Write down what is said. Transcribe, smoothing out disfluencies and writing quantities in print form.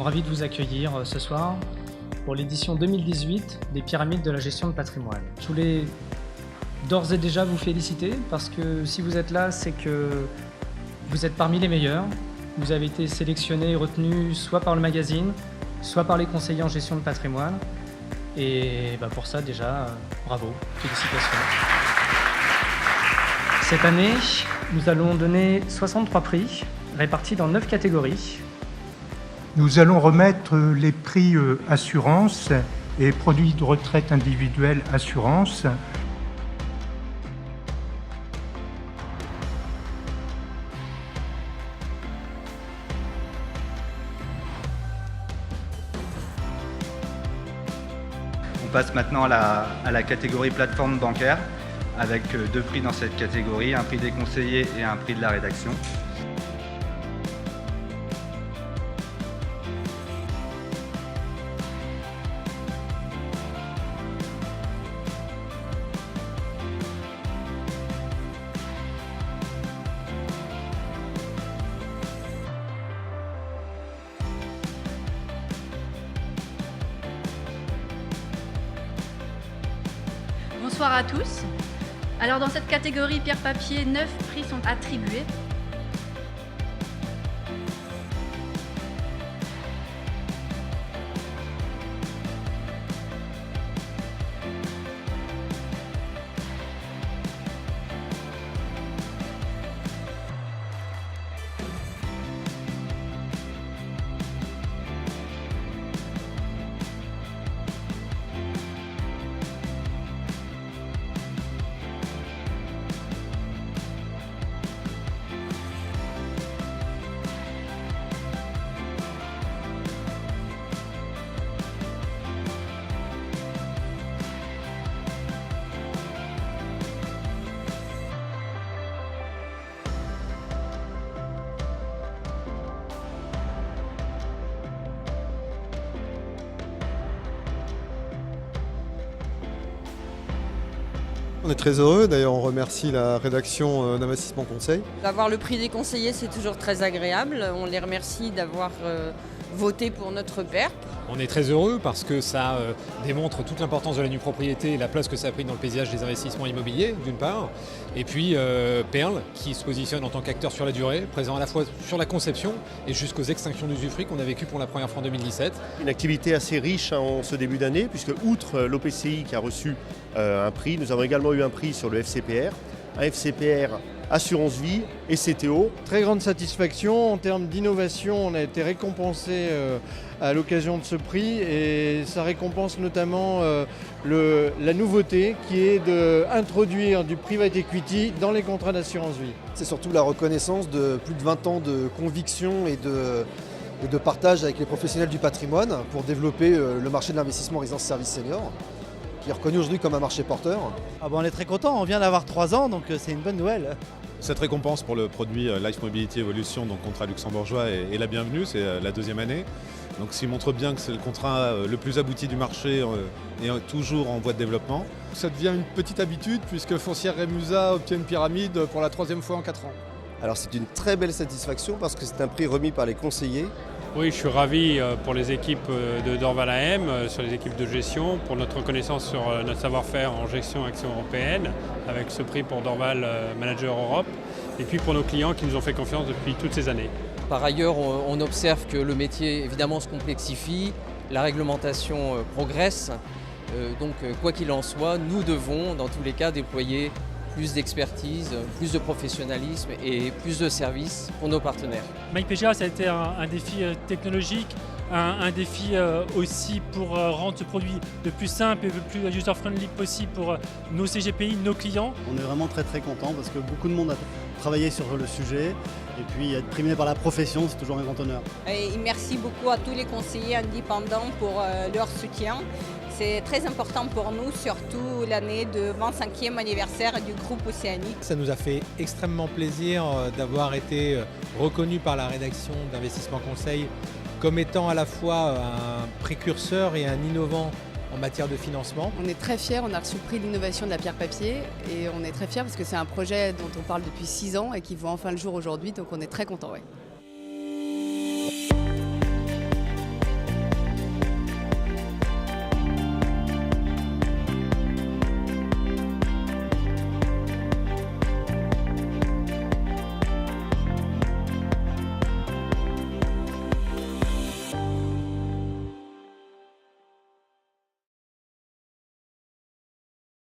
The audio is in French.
ravi de vous accueillir ce soir pour l'édition 2018 des Pyramides de la gestion de patrimoine. Je voulais d'ores et déjà vous féliciter parce que si vous êtes là, c'est que vous êtes parmi les meilleurs. Vous avez été sélectionnés et retenus soit par le magazine, soit par les conseillers en gestion de patrimoine. Et pour ça, déjà, bravo, félicitations. Cette année, nous allons donner 63 prix, répartis dans 9 catégories. Nous allons remettre les prix assurance et produits de retraite individuelle assurance. On passe maintenant à la catégorie plateforme bancaire, avec 2 prix dans cette catégorie, un prix des conseillers et un prix de la rédaction. Bonsoir à tous. Alors dans cette catégorie pierre-papier, 9 prix sont attribués. On est très heureux, d'ailleurs on remercie la rédaction d'Investissement Conseil. D'avoir le prix des conseillers, c'est toujours très agréable. On les remercie d'avoir voté pour notre PERP. On est très heureux parce que ça démontre toute l'importance de la nue propriété et la place que ça a pris dans le paysage des investissements immobiliers, d'une part. Et puis Perle, qui se positionne en tant qu'acteur sur la durée, présent à la fois sur la conception et jusqu'aux extinctions d'usufruit qu'on a vécues pour la première fois en 2017. Une activité assez riche en ce début d'année, puisque outre l'OPCI qui a reçu un prix, nous avons également eu un prix sur le FCPR, un FCPR Assurance Vie et CTO. Très grande satisfaction en termes d'innovation, on a été récompensé à l'occasion de ce prix et ça récompense notamment la nouveauté qui est d'introduire du private equity dans les contrats d'assurance vie. C'est surtout la reconnaissance de plus de 20 ans de conviction et de partage avec les professionnels du patrimoine pour développer le marché de l'investissement résidence service senior, qui est reconnu aujourd'hui comme un marché porteur. On est très content, on vient d'avoir 3 ans, donc c'est une bonne nouvelle. Cette récompense pour le produit Life Mobility Evolution, donc contrat luxembourgeois, est la bienvenue, c'est la 2e année. Donc s'il montre bien que c'est le contrat le plus abouti du marché et toujours en voie de développement. Ça devient une petite habitude puisque Foncière Rémusat obtient une pyramide pour la 3e fois en 4 ans. Alors c'est une très belle satisfaction parce que c'est un prix remis par les conseillers. Oui, je suis ravi pour les équipes de Dorval AM, sur les équipes de gestion, pour notre reconnaissance sur notre savoir-faire en gestion action européenne, avec ce prix pour Dorval Manager Europe, et puis pour nos clients qui nous ont fait confiance depuis toutes ces années. Par ailleurs, on observe que le métier évidemment se complexifie, la réglementation progresse. Donc quoi qu'il en soit, nous devons dans tous les cas déployer plus d'expertise, plus de professionnalisme et plus de services pour nos partenaires. MyPGA, ça a été un défi technologique, un défi aussi pour rendre ce produit le plus simple et le plus user-friendly possible pour nos CGPI, nos clients. On est vraiment très contents parce que beaucoup de monde a travaillé sur le sujet et puis être primé par la profession, c'est toujours un grand honneur. Et merci beaucoup à tous les conseillers indépendants pour leur soutien. C'est très important pour nous, surtout l'année de 25e anniversaire du groupe Océanique. Ça nous a fait extrêmement plaisir d'avoir été reconnus par la rédaction d'Investissement Conseil comme étant à la fois un précurseur et un innovant en matière de financement. On est très fiers, on a reçu le prix d'innovation de la pierre papier et on est très fiers parce que c'est un projet dont on parle depuis 6 ans et qui voit enfin le jour aujourd'hui, donc on est très contents. Ouais.